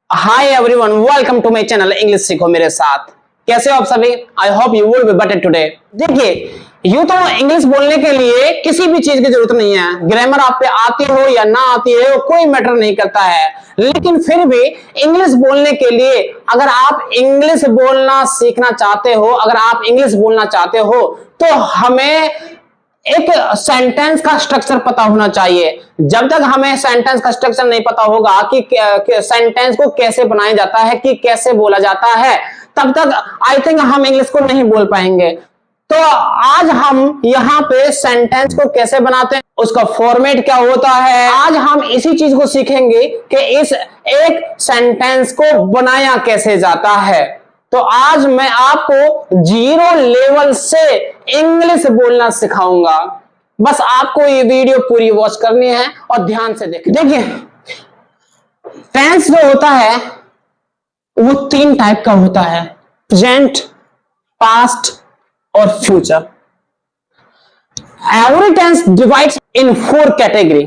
Hi everyone, welcome to my channel English सीखो मेरे साथ। कैसे हो आप सभी? I hope you will be better today. देखिए, यूं तो इंग्लिश बोलने के लिए किसी भी चीज की जरूरत नहीं है। ग्रामर आप पे आती हो या ना आती हो कोई मैटर नहीं करता है, लेकिन फिर भी इंग्लिश बोलने के लिए अगर आप इंग्लिश बोलना सीखना चाहते हो, अगर आप इंग्लिश बोलना चाहते हो तो हमें एक सेंटेंस का स्ट्रक्चर पता होना चाहिए। जब तक हमें सेंटेंस का स्ट्रक्चर नहीं पता होगा कि सेंटेंस को कैसे बनाया जाता है, कि कैसे बोला जाता है, तब तक आई थिंक हम इंग्लिश को नहीं बोल पाएंगे। तो आज हम यहाँ पे सेंटेंस को कैसे बनाते हैं, उसका फॉर्मेट क्या होता है, आज हम इसी चीज को सीखेंगे कि इस एक सेंटेंस को बनाया कैसे जाता है। तो आज मैं आपको जीरो लेवल से इंग्लिश बोलना सिखाऊंगा। बस आपको ये वीडियो पूरी वॉच करनी है और ध्यान से देखिए, टेंस जो होता है वो तीन टाइप का होता है: प्रेजेंट, पास्ट और future. Every tense divides in four category.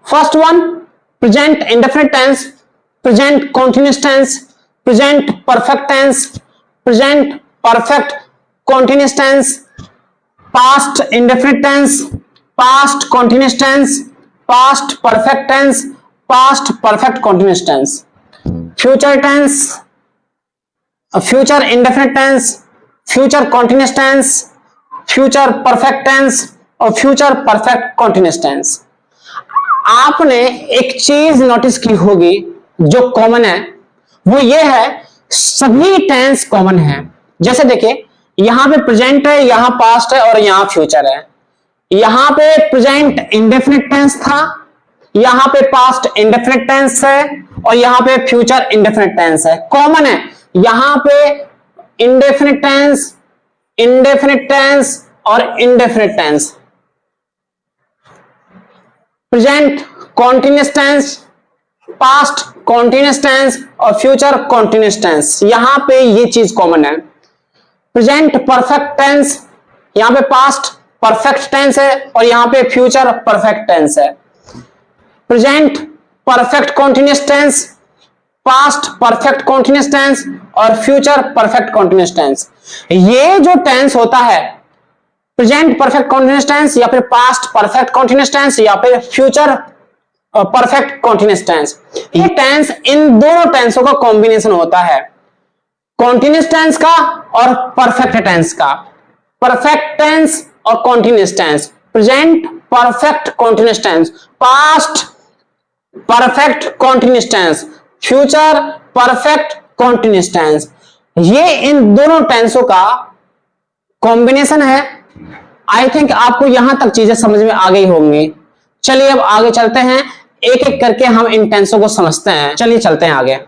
First one, present indefinite tense, present continuous tense, present perfect tense, present perfect continuous tense, past indefinite tense, past continuous tense, past perfect tense, past perfect continuous tense. Future tense, future indefinite tense, future continuous tense, future perfect tense और future perfect continuous tense. आपने एक चीज notice की होगी जो common है, वो ये है सभी टेंस कॉमन है। जैसे देखिए, यहां पे प्रेजेंट है, यहां पास्ट है और यहां फ्यूचर है। यहां पे प्रेजेंट इंडेफिनिट टेंस था, यहां पे पास्ट इंडेफिनिट टेंस है और यहां पे फ्यूचर इंडेफिनिट टेंस है। कॉमन है यहां पे इंडेफिनिट टेंस, इंडेफिनिट टेंस और indefinite tense. Present continuous tense, past continuous tense और फ्यूचर कॉन्टिन्यूअस टेंस, यहां पे ये चीज कॉमन है। प्रेजेंट परफेक्ट टेंस, यहां पे पास्ट परफेक्ट टेंस है और यहां पे फ्यूचर परफेक्ट टेंस है। Present perfect continuous tense, past perfect continuous tense और फ्यूचर परफेक्ट कॉन्टिन्यूअस टेंस। ये जो टेंस होता है, प्रेजेंट परफेक्ट कॉन्टिन्यूअस टेंस या फिर पास्ट परफेक्ट कॉन्टिन्यूअस टेंस या फिर फ्यूचर परफेक्ट कॉन्टिन्यूअस टेंस, ये टेंस इन दोनों टेंसों का कॉम्बिनेशन होता है, कॉन्टिन्यूअस टेंस का और परफेक्ट टेंस का। परफेक्ट टेंस और continuous tense, present perfect continuous tense, past perfect continuous tense, future perfect continuous tense, ये इन दोनों टेंसों का कॉम्बिनेशन है। आई थिंक आपको यहां तक चीजें समझ में आ गई होंगी। चलिए अब आगे चलते हैं, एक एक करके हम इन टेंसों को समझते हैं। चलिए चलते हैं आगे।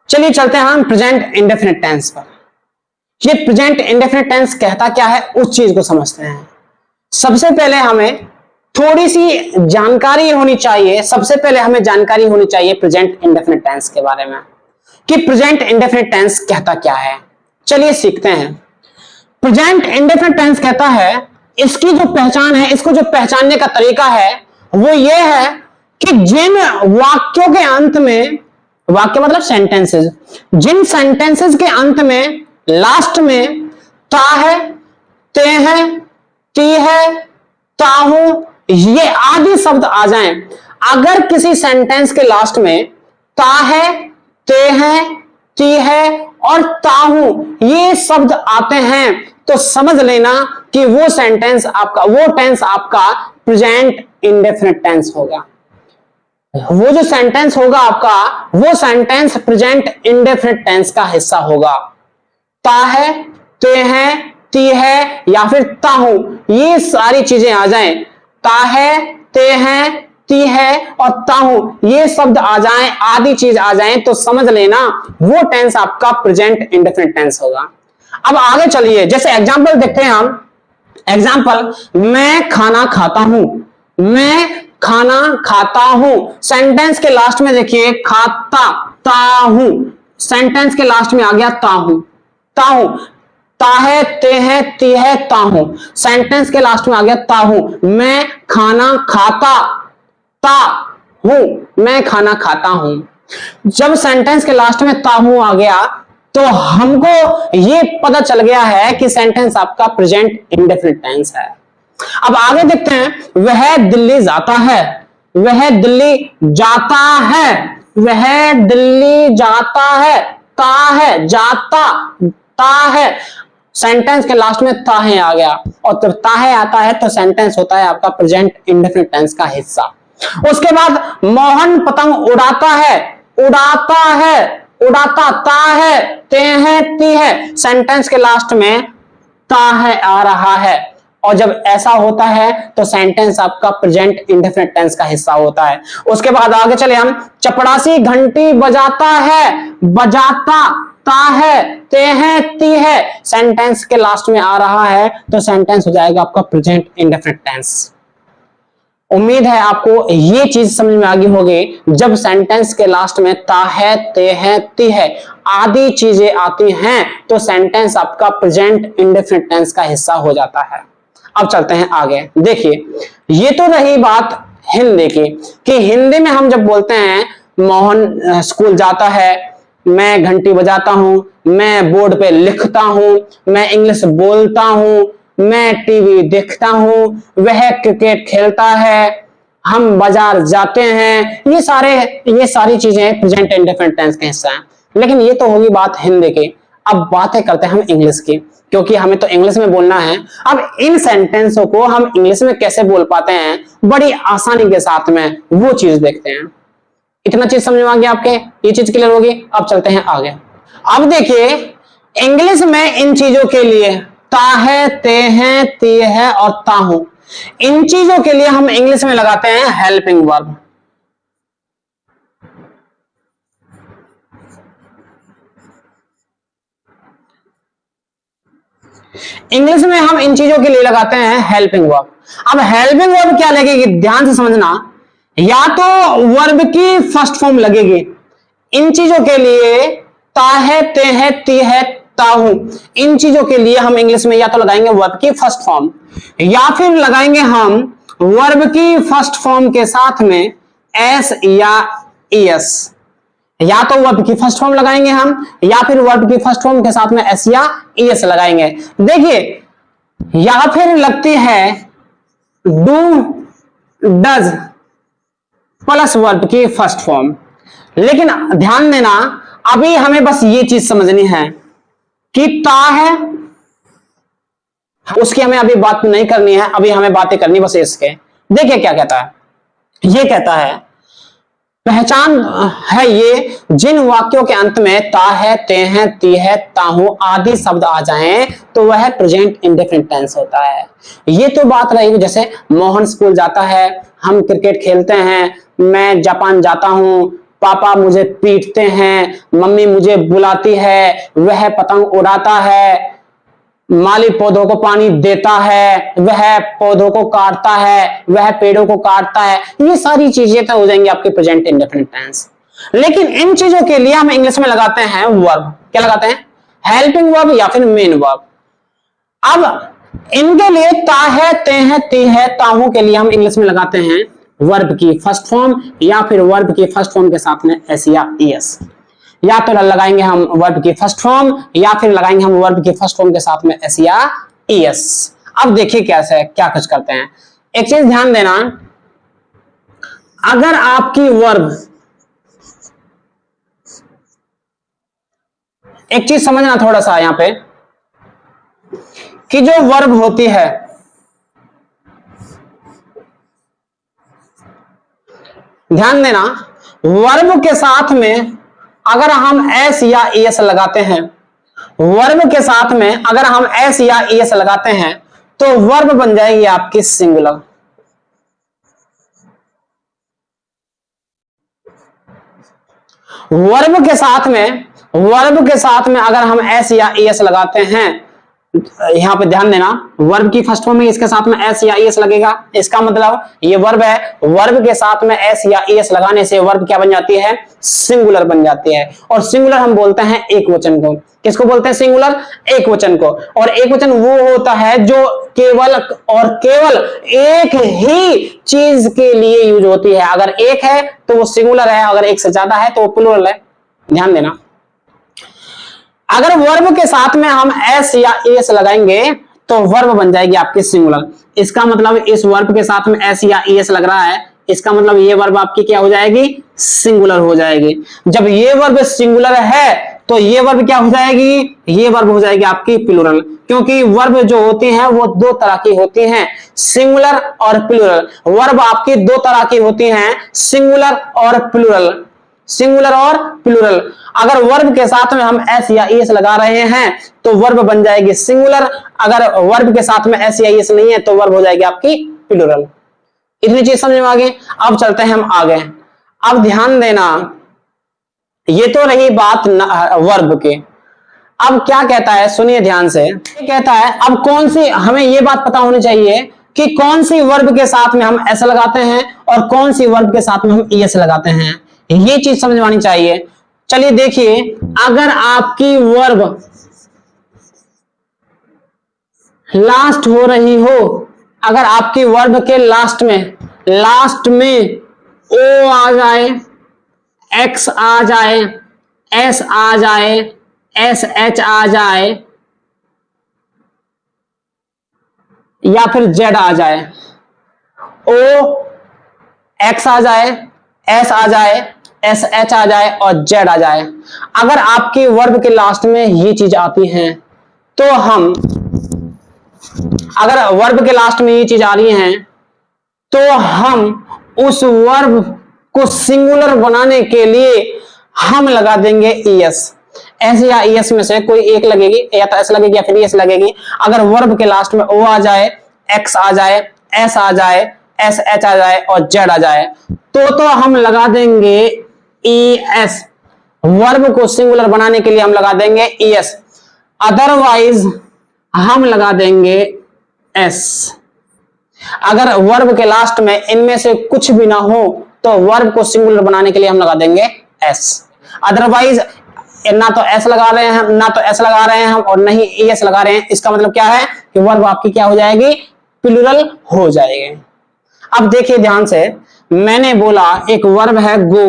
चलिए चलते हैं हम प्रेजेंट इंडेफिनिट टेंस पर। ये प्रेजेंट इंडेफिनिट टेंस कहता क्या है, उस चीज को समझते हैं। सबसे पहले हमें थोड़ी सी जानकारी होनी चाहिए, सबसे पहले हमें जानकारी होनी चाहिए प्रेजेंट इंडेफिनिट टेंस के बारे में, कि प्रेजेंट इंडेफिनिट टेंस कहता क्या है। चलिए सीखते हैं। प्रेजेंट इंडेफिनिट टेंस कहता है, इसकी जो पहचान है, इसको जो पहचानने का तरीका है वो ये है कि जिन वाक्यों के अंत में, वाक्य मतलब सेंटेंसेस, जिन सेंटेंसेस के अंत में लास्ट में ता है, ते है, ती है, ताहू, ये आदि शब्द आ जाएं। अगर किसी सेंटेंस के लास्ट में ता है, ते है, ती है और ताहू ये शब्द आते हैं तो समझ लेना कि वो सेंटेंस आपका, वो टेंस आपका प्रेजेंट इंडेफिनिट टेंस होगा। वो जो सेंटेंस होगा आपका, वो सेंटेंस प्रेजेंट इंडेफिनिट टेंस का हिस्सा होगा। ता है, ते है, ती है या फिर ताहू, ये सारी चीजें आ जाएं, ता है, ते है, ती है और ताहू ये शब्द आ जाएं, आदि चीज आ जाएं तो समझ लेना वो टेंस आपका प्रेजेंट इंडेफिनिट टेंस होगा। अब आगे चलिए, जैसे एग्जांपल देखते हैं हम। एग्जांपल, मैं खाना खाता हूं, मैं खाना खाता हूं। सेंटेंस के लास्ट में देखिए खाता, ताहू, सेंटेंस के लास्ट में आ गया ताहू, ताहू, ता है, ते है, ती है, ताहू, सेंटेंस के लास्ट में आ गया ताहू। मैं खाना खाता, ता हूं, मैं खाना खाता हूं। जब सेंटेंस के लास्ट में ता हूं आ गया तो हमको ये पता चल गया है कि सेंटेंस आपका प्रेजेंट इंडेफिनिट टेंस है। अब आगे देखते हैं, वह दिल्ली जाता है, वह दिल्ली जाता है, वह दिल्ली जाता है, ता है, जाता, ता है। सेंटेंस के लास्ट में ता है आ गया, और जब ता है आता है तो सेंटेंस होता है आपका प्रेजेंट इंडेफिनिट टेंस का हिस्सा। उसके बाद मोहन पतंग उड़ाता है, उड़ाता है, उड़ाता, ता है, ते है, ती है। सेंटेंस के लास्ट में ता है आ रहा है, और जब ऐसा होता है तो सेंटेंस आपका प्रेजेंट इंडेफिनिट टेंस का हिस्सा होता है। उसके बाद आगे चले हम, चपड़ासी घंटी बजाता है, बजाता, ता है, ते है, ती है। सेंटेंस के लास्ट में आ रहा है तो सेंटेंस हो जाएगा आपका प्रेजेंट इंडेफिनिट टेंस। उम्मीद है आपको ये चीज समझ में आ गई होगी। जब सेंटेंस के लास्ट में ता है, ते है, ती है आदि चीजें आती हैं तो सेंटेंस आपका प्रेजेंट इंडेफिनिट टेंस का हिस्सा हो जाता है। अब चलते हैं आगे। देखिए, ये तो रही बात हिंदी की, कि हिंदी में हम जब बोलते हैं मोहन स्कूल जाता है, मैं घंटी बजाता हूं, मैं बोर्ड पे लिखता हूं, मैं इंग्लिश बोलता हूं, मैं टीवी देखता हूं, वह क्रिकेट खेलता है, हम बाजार जाते हैं, ये सारी चीजें प्रेजेंट इंडेफिनिट टेंस का हिस्सा हैं। लेकिन ये तो होगी बात हिंदी की। अब बातें करते हैं हम इंग्लिश की, क्योंकि हमें तो इंग्लिश में बोलना है। अब इन सेंटेंसों को हम इंग्लिश में कैसे बोल पाते हैं बड़ी आसानी के साथ में, वो चीज देखते हैं। इतना चीज समझ में आ गया आपके, ये चीज क्लियर होगी। अब चलते हैं आगे। अब देखिए, इंग्लिश में इन चीजों के लिए ता है, ते है, ती है और ता हूं, इन चीजों के लिए हम इंग्लिश में लगाते हैं हेल्पिंग वर्ब। इंग्लिश में हम इन चीजों के लिए लगाते हैं हेल्पिंग वर्ब। अब हेल्पिंग वर्ब क्या लगेगी, ध्यान से समझना। या तो वर्ब की फर्स्ट फॉर्म लगेगी, इन चीजों के लिए ता है, ते है, ती है, ता हूं, इन चीजों के लिए हम इंग्लिश में या तो लगाएंगे वर्ब की फर्स्ट फॉर्म, या फिर लगाएंगे हम वर्ब की फर्स्ट फॉर्म के साथ में एस या ईएस। या तो वर्ब की फर्स्ट फॉर्म लगाएंगे हम, या फिर वर्ब की फर्स्ट फॉर्म के साथ में एस या ईएस लगाएंगे। देखिए, या फिर लगती है डू, डज प्लस वर्ब की फर्स्ट फॉर्म। लेकिन ध्यान देना, अभी हमें बस ये चीज समझनी है कि ता है, उसकी हमें अभी बात नहीं करनी है, अभी हमें बातें करनी बस इसके। देखिए क्या कहता है, ये कहता है पहचान है ये जिन वाक्यों के अंत में ता है, ते है, ती है, ता हूं आदि शब्द आ जाएं तो वह प्रेजेंट इंडेफिनिट टेंस होता है। ये तो बात रही, जैसे मोहन स्कूल जाता है, हम क्रिकेट खेलते हैं, मैं जापान जाता हूं, पापा मुझे पीटते हैं, मम्मी मुझे बुलाती है, वह पतंग उड़ाता है, माली पौधों को पानी देता है, वह पौधों को काटता है, वह पेड़ों को काटता है। ये सारी चीजें तो हो जाएंगी आपके प्रेजेंट इंडेफिनिट टेंस। लेकिन इन चीजों के लिए हम इंग्लिश में लगाते हैं वर्ब। क्या लगाते हैं, हेल्पिंग वर्ब या फिर मेन वर्ब। अब इनके लिए ता है, ते है, ती है, ताहू के लिए हम इंग्लिश में लगाते हैं वर्ब की फर्स्ट फॉर्म, या फिर वर्ब की फर्स्ट फॉर्म के साथ में एस या ईएस। या तो लगाएंगे हम वर्ब की फर्स्ट फॉर्म, या फिर लगाएंगे हम वर्ब की फर्स्ट फॉर्म के साथ में एस या ईएस। अब देखिए कैसे क्या कुछ करते हैं। एक चीज ध्यान देना, अगर आपकी वर्ब, एक चीज समझना थोड़ा सा यहां पे, कि जो वर्ब होती है, ध्यान देना, वर्ब के साथ में अगर हम एस या ईएस लगाते हैं, वर्ब के साथ में अगर हम एस या ईएस लगाते हैं तो वर्ब बन जाएगी आपकी सिंगुलर। वर्ब के साथ में अगर हम एस या ईएस लगाते हैं यहां पे ध्यान देना, वर्ब की फर्स्ट फॉर्म में इसके साथ में एस या ईएस लगेगा। इसका मतलब ये वर्ब है, वर्ब के साथ में एस या ईएस लगाने से वर्ब क्या बन जाती है, सिंगुलर बन जाती है। और सिंगुलर हम बोलते हैं एक वचन को। किसको बोलते हैं सिंगुलर? एक वचन को। और एक वचन वो होता है जो केवल और केवल एक ही चीज के लिए यूज होती है। अगर एक है तो वो सिंगुलर है, अगर एक से ज्यादा है तो वो प्लूरल है। ध्यान देना, अगर वर्ब के साथ में हम एस या एस लगाएंगे तो वर्ब बन जाएगी आपकी सिंगुलर। इसका मतलब इस वर्ब के साथ में एस या एस लग रहा है, इसका मतलब ये वर्ब आपकी क्या हो जाएगी, सिंगुलर हो जाएगी। जब ये वर्ब सिंगुलर है तो ये वर्ब क्या हो जाएगी, ये वर्ब हो जाएगी आपकी प्लूरल। क्योंकि वर्ब जो होती हैं वो दो तरह की होती हैं, सिंगुलर और प्लूरल। वर्ब आपकी दो तरह की होती हैं, सिंगुलर और प्लूरल। सिंगुलर और प्लूरल। अगर वर्ब के साथ में हम एस या एस लगा रहे हैं तो वर्ब बन जाएगी सिंगुलर, अगर वर्ब के साथ में एस या एस नहीं है तो वर्ब हो जाएगी आपकी प्लूरल। इतनी चीज समझ में आ गई। अब चलते हैं हम आगे। अब ध्यान देना, ये तो रही बात वर्ब की। अब क्या कहता है, सुनिए ध्यान से। ये कहता है अब कौन सी, हमें ये बात पता होनी चाहिए कि कौन सी वर्ब के साथ में हम एस लगाते हैं और कौन सी वर्ब के साथ में हम एस लगाते हैं, ये चीज समझ में आनी चाहिए। चलिए देखिए, अगर आपकी वर्ब लास्ट हो रही हो, अगर आपकी वर्ब के लास्ट में ओ आ जाए, एक्स आ जाए, एस आ जाए, एस एच आ जाए या फिर जेड आ जाए, ओ एक्स आ जाए, एस आ जाए, एस एच आ जाए और जेड आ जाए, अगर आपके वर्ब के लास्ट में ये चीज आती हैं तो हम, अगर वर्ब के लास्ट में ये चीज आ रही हैं तो हम उस वर्ब को सिंगुलर बनाने के लिए हम लगा देंगे ईएस। एस या ईएस में से कोई एक लगेगी, या तो एस लगेगी या फिर ईएस लगेगी। अगर वर्ब के लास्ट में ओ आ जाए, एक्स आ जाए, एस आ जाए, एस एच आ जाए और जेड आ जाए तो हम लगा देंगे ईएस। वर्ब को सिंगुलर बनाने के लिए हम लगा देंगे ईएस, अदरवाइज हम लगा देंगे एस। अगर वर्ब के लास्ट में इनमें से कुछ भी ना हो तो वर्ब को सिंगुलर बनाने के लिए हम लगा देंगे एस। अदरवाइज ना तो एस लगा रहे हैं, ना तो एस लगा रहे हैं हम और नहीं एस लगा रहे हैं, इसका मतलब क्या है कि वर्ब आपकी क्या हो जाएगी, प्लूरल हो जाएगी। अब देखिए ध्यान से, मैंने बोला एक वर्ब है गो,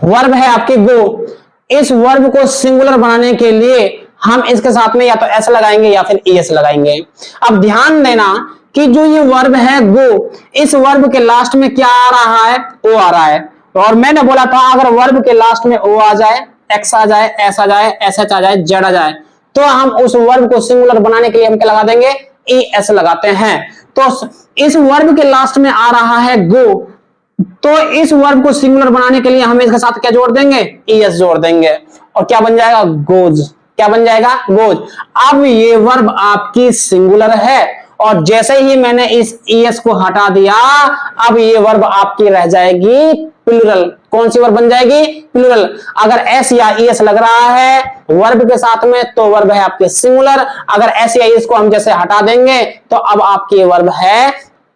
वर्ब है आपकी गो। इस वर्ब को सिंगुलर बनाने के लिए हम इसके साथ में या तो एस लगाएंगे या फिर एस लगाएंगे। अब ध्यान देना कि जो ये वर्ब है गो, इस वर्ब के लास्ट में क्या आ रहा है, ओ आ रहा है। और मैंने बोला था अगर वर्ब के लास्ट में ओ आ जाए, एक्स आ जाए, एस आ जाए, एस एच आ जाए, जेड आ जाए तो हम उस वर्ब को सिंगुलर बनाने के लिए हम क्या लगा देंगे, ई एस लगाते हैं। तो इस वर्ब के लास्ट में आ रहा है गो, तो इस वर्ब को सिंगुलर बनाने के लिए हम इसके साथ क्या जोड़ देंगे, ईएस जोड़ देंगे और क्या बन जाएगा, गोज। क्या बन जाएगा, गोज। अब ये वर्ब आपकी सिंगुलर है और जैसे ही मैंने इस ईएस को हटा दिया अब ये वर्ब आपकी रह जाएगी प्लूरल। कौन सी वर्ब बन जाएगी, प्लूरल। अगर एस या ईएस लग रहा है वर्ब के साथ में तो वर्ब है आपके सिंगुलर, अगर एस या ईएस को हम जैसे हटा देंगे तो अब आपकी वर्ब है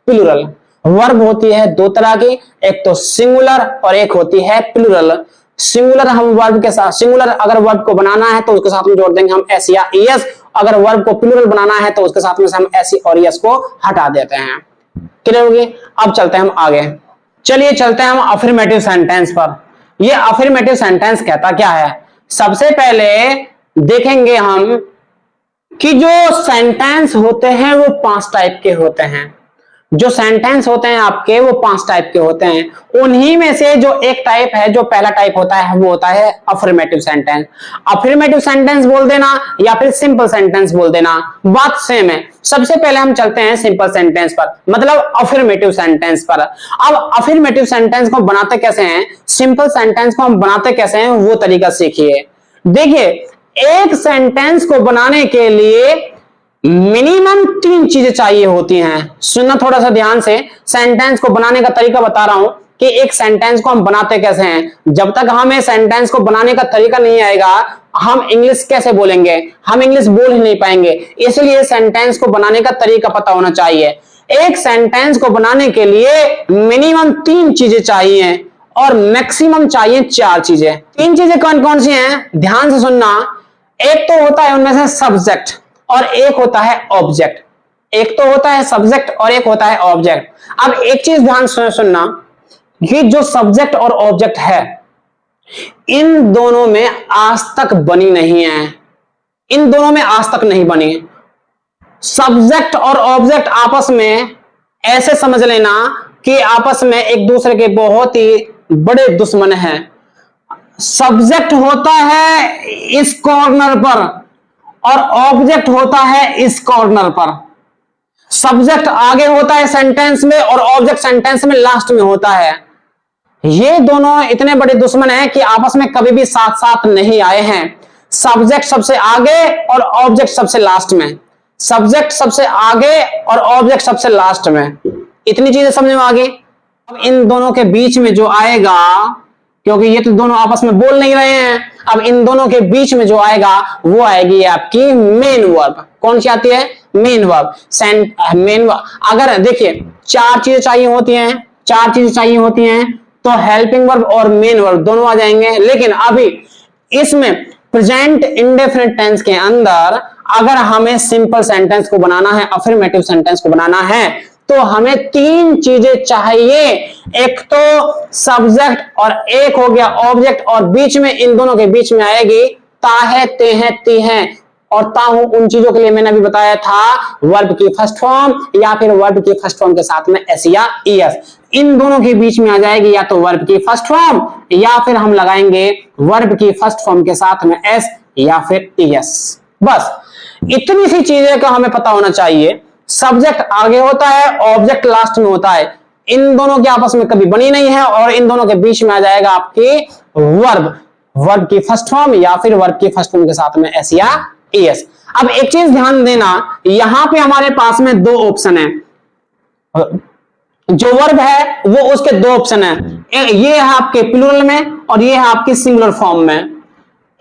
प्लूरल। वर्ब होती है दो तरह की, एक तो सिंगुलर और एक होती है प्लूरल। सिंगुलर हम वर्ब के साथ, सिंगुलर अगर वर्ब को बनाना है तो उसके साथ में जोड़ देंगे हम एस या ईएस, अगर वर्ब को प्लूरल बनाना है तो उसके साथ में से हम एस और ईएस को हटा देते हैं। क्लियर होगी। अब चलते हैं हम आगे। चलिए चलते हैं हम अफर्मेटिव सेंटेंस पर। ये अफर्मेटिव सेंटेंस कहता क्या है, सबसे पहले देखेंगे हम कि जो सेंटेंस होते हैं वो 5 टाइप के होते हैं। जो सेंटेंस होते हैं आपके वो 5 टाइप के होते हैं। उन्हीं में से जो एक टाइप है, जो पहला टाइप होता है वो होता है अफर्मेटिव सेंटेंस। अफर्मेटिव सेंटेंस बोल देना या फिर सिंपल सेंटेंस बोल देना, बात सेम है। सबसे पहले हम चलते हैं सिंपल सेंटेंस पर, मतलब अफर्मेटिव सेंटेंस पर। अब अफर्मेटिव सेंटेंस को बनाते कैसे हैं, सिंपल सेंटेंस को हम बनाते कैसे हैं वो तरीका सीखिए। देखिए, एक सेंटेंस को बनाने के लिए मिनिमम 3 चीजें चाहिए होती हैं। सुनना थोड़ा सा ध्यान से, सेंटेंस को बनाने का तरीका बता रहा हूं। कि एक सेंटेंस को हम बनाते कैसे हैं। जब तक हमें सेंटेंस को बनाने का तरीका नहीं आएगा, हम इंग्लिश कैसे बोलेंगे, हम इंग्लिश बोल ही नहीं पाएंगे। इसलिए सेंटेंस को बनाने का तरीका पता होना चाहिए। एक सेंटेंस को बनाने के लिए मिनिमम 3 चीजें चाहिए और मैक्सिमम चाहिए 4 चीजें। 3 चीजें कौन कौन सी हैं, ध्यान से सुनना। एक तो होता है उनमें से सब्जेक्ट और एक होता है ऑब्जेक्ट। एक तो होता है सब्जेक्ट और एक होता है ऑब्जेक्ट। अब एक चीज ध्यान से सुनना, ये जो सब्जेक्ट और ऑब्जेक्ट है, इन दोनों में आज तक बनी नहीं है, इन दोनों में आज तक नहीं बनी। सब्जेक्ट और ऑब्जेक्ट आपस में ऐसे समझ लेना कि आपस में एक दूसरे के बहुत ही बड़े दुश्मन हैं। सब्जेक्ट होता है इस कॉर्नर पर और ऑब्जेक्ट होता है इस कॉर्नर पर। सब्जेक्ट आगे होता है सेंटेंस में और ऑब्जेक्ट सेंटेंस में लास्ट में होता है। ये दोनों इतने बड़े दुश्मन हैं कि आपस में कभी भी साथ साथ नहीं आए हैं। सब्जेक्ट सबसे आगे और ऑब्जेक्ट सबसे लास्ट में, सब्जेक्ट सबसे आगे और ऑब्जेक्ट सबसे लास्ट में। इतनी चीजें समझ में आ गई। अब इन दोनों के बीच में जो आएगा, क्योंकि ये तो दोनों आपस में बोल नहीं रहे हैं, अब इन दोनों के बीच में जो आएगा वो आएगी आपकी मेन वर्ब। कौन सी आती है, मेन वर्ब। मेन वर्ब अगर देखिए 4 चीजें चाहिए होती हैं, 4 चीजें चाहिए होती हैं तो हेल्पिंग वर्ब और मेन वर्ब दोनों आ जाएंगे। लेकिन अभी इसमें प्रेजेंट इंडेफिनिट टेंस के अंदर अगर हमें सिंपल सेंटेंस को बनाना है, अफर्मेटिव सेंटेंस को बनाना है, तो हमें 3 चीजें चाहिए। एक तो सब्जेक्ट और एक हो गया ऑब्जेक्ट, और बीच में इन दोनों के बीच में आएगी ता है, ते हैं, ती हैं और ता हूं। उन चीजों के लिए मैंने अभी बताया था वर्ब की फर्स्ट फॉर्म या फिर वर्ब की फर्स्ट फॉर्म के साथ में एस या ईएस। इन दोनों के बीच में आ जाएगी या तो वर्ब की फर्स्ट फॉर्म या फिर हम लगाएंगे वर्ब की फर्स्ट फॉर्म के साथ में एस या फिर ईएस। बस इतनी सी चीजें का हमें पता होना चाहिए। सब्जेक्ट आगे होता है, ऑब्जेक्ट लास्ट में होता है। इन दोनों के आपस में कभी बनी नहीं है और इन दोनों के बीच में आ जाएगा आपकी वर्ब, वर्ब की फर्स्ट फॉर्म या फिर वर्ब की फर्स्ट फॉर्म के साथ में एस या ईएस। अब एक चीज ध्यान देना, यहां पे हमारे पास में 2 ऑप्शन है। जो वर्ब है वो उसके 2 ऑप्शन है, ये है आपके प्लूरल में और ये है आपकी सिंगुलर फॉर्म में।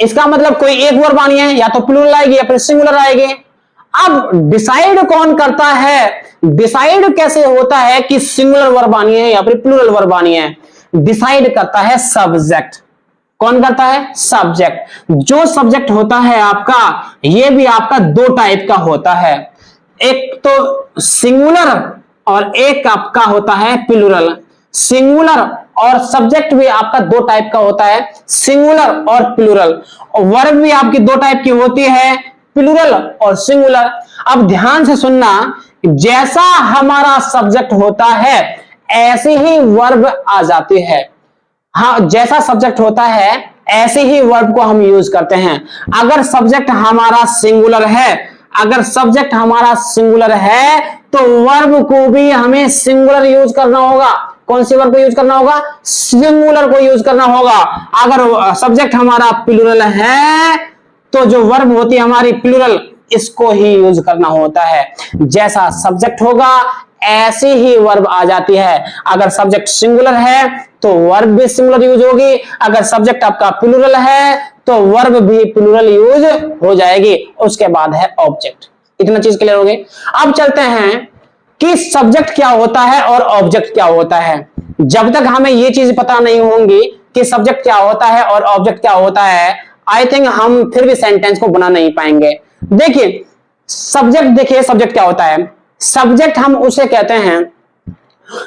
इसका मतलब कोई एक वर्ब आनी है, या तो प्लूरल आएगी या फिर सिंगुलर आएगी। अब डिसाइड कौन करता है, डिसाइड कैसे होता है कि सिंगुलर वर्ब आनी है या फिर प्लूरल वर्ब आनी है? डिसाइड करता है सब्जेक्ट। कौन करता है, सब्जेक्ट। जो सब्जेक्ट होता है आपका, ये भी आपका 2 टाइप का होता है, एक तो सिंगुलर और एक आपका होता है प्लूरल। सिंगुलर और सब्जेक्ट भी आपका 2 टाइप का होता है, सिंगुलर और प्लूरल। वर्ब भी आपकी 2 टाइप की होती है, प्लूरल और सिंगुलर। अब ध्यान से सुनना, जैसा हमारा सब्जेक्ट होता है ऐसे ही वर्ब आ जाती है। हाँ, जैसा सब्जेक्ट होता है ऐसे ही वर्ब को हम यूज करते हैं। अगर सब्जेक्ट हमारा सिंगुलर है, अगर सब्जेक्ट हमारा सिंगुलर है तो वर्ब को भी हमें सिंगुलर यूज करना होगा। कौन सी वर्ब को यूज करना होगा, सिंगुलर को यूज करना होगा। अगर सब्जेक्ट हमारा प्लूरल है तो जो वर्ब होती है हमारी प्लूरल, इसको ही यूज करना होता है। जैसा सब्जेक्ट होगा ऐसी ही वर्ब आ जाती है। अगर सब्जेक्ट सिंगुलर है तो वर्ब भी सिंगुलर यूज होगी, अगर सब्जेक्ट आपका प्लूरल है तो वर्ब भी प्लूरल यूज हो जाएगी। उसके बाद है ऑब्जेक्ट। इतना चीज क्लियर हो गई। अब चलते हैं कि सब्जेक्ट क्या होता है और ऑब्जेक्ट क्या होता है। जब तक हमें ये चीज पता नहीं होंगी कि सब्जेक्ट क्या होता है और ऑब्जेक्ट क्या होता है, आई थिंक हम फिर भी सेंटेंस को बना नहीं पाएंगे। देखिए सब्जेक्ट, देखिए सब्जेक्ट क्या होता है। सब्जेक्ट हम उसे कहते हैं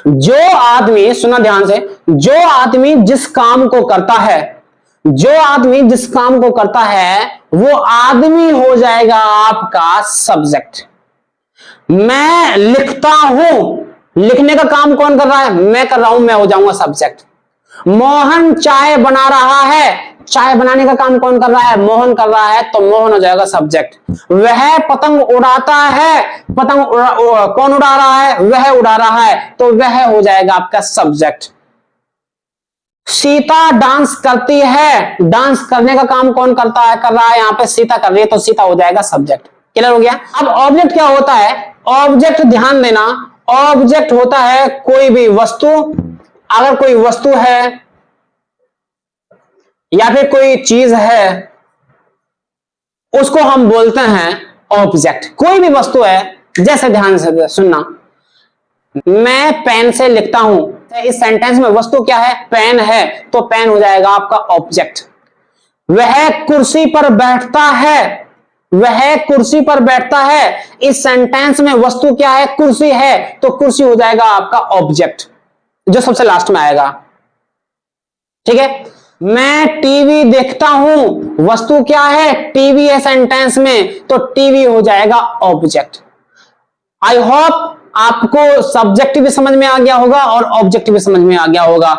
जो आदमी, सुना ध्यान से, जो आदमी जिस काम को करता है, जो आदमी जिस काम को करता है वो आदमी हो जाएगा आपका सब्जेक्ट। मैं लिखता हूं, लिखने का काम कौन कर रहा है, मैं कर रहा हूं, मैं हो जाऊंगा सब्जेक्ट। मोहन चाय बना रहा है, चाय बनाने का काम कौन कर रहा है, मोहन कर रहा है, तो मोहन हो जाएगा सब्जेक्ट। वह पतंग उड़ाता है, पतंग कौन उड़ा रहा है, वह उड़ा रहा है, तो वह हो जाएगा आपका सब्जेक्ट। सीता डांस करती है, डांस करने का काम कौन करता है, कर रहा है, यहां पे सीता कर रही है, तो सीता हो जाएगा सब्जेक्ट। क्लियर हो गया। अब ऑब्जेक्ट क्या होता है, ऑब्जेक्ट ध्यान देना, ऑब्जेक्ट होता है कोई भी वस्तु। अगर कोई वस्तु है या फिर कोई चीज है, उसको हम बोलते हैं ऑब्जेक्ट। कोई भी वस्तु है, जैसे ध्यान से सुनना, मैं पेन से लिखता हूं, तो इस सेंटेंस में वस्तु क्या है? पेन है, तो पेन हो जाएगा आपका ऑब्जेक्ट। वह कुर्सी पर बैठता है, वह कुर्सी पर बैठता है, इस सेंटेंस में वस्तु क्या है? कुर्सी है, तो कुर्सी हो जाएगा आपका ऑब्जेक्ट, जो सबसे लास्ट में आएगा। ठीक है। मैं टीवी देखता हूं, वस्तु क्या है? टीवी है सेंटेंस में, तो टीवी हो जाएगा ऑब्जेक्ट। आई होप आपको सब्जेक्ट भी समझ में आ गया होगा और ऑब्जेक्ट भी समझ में आ गया होगा।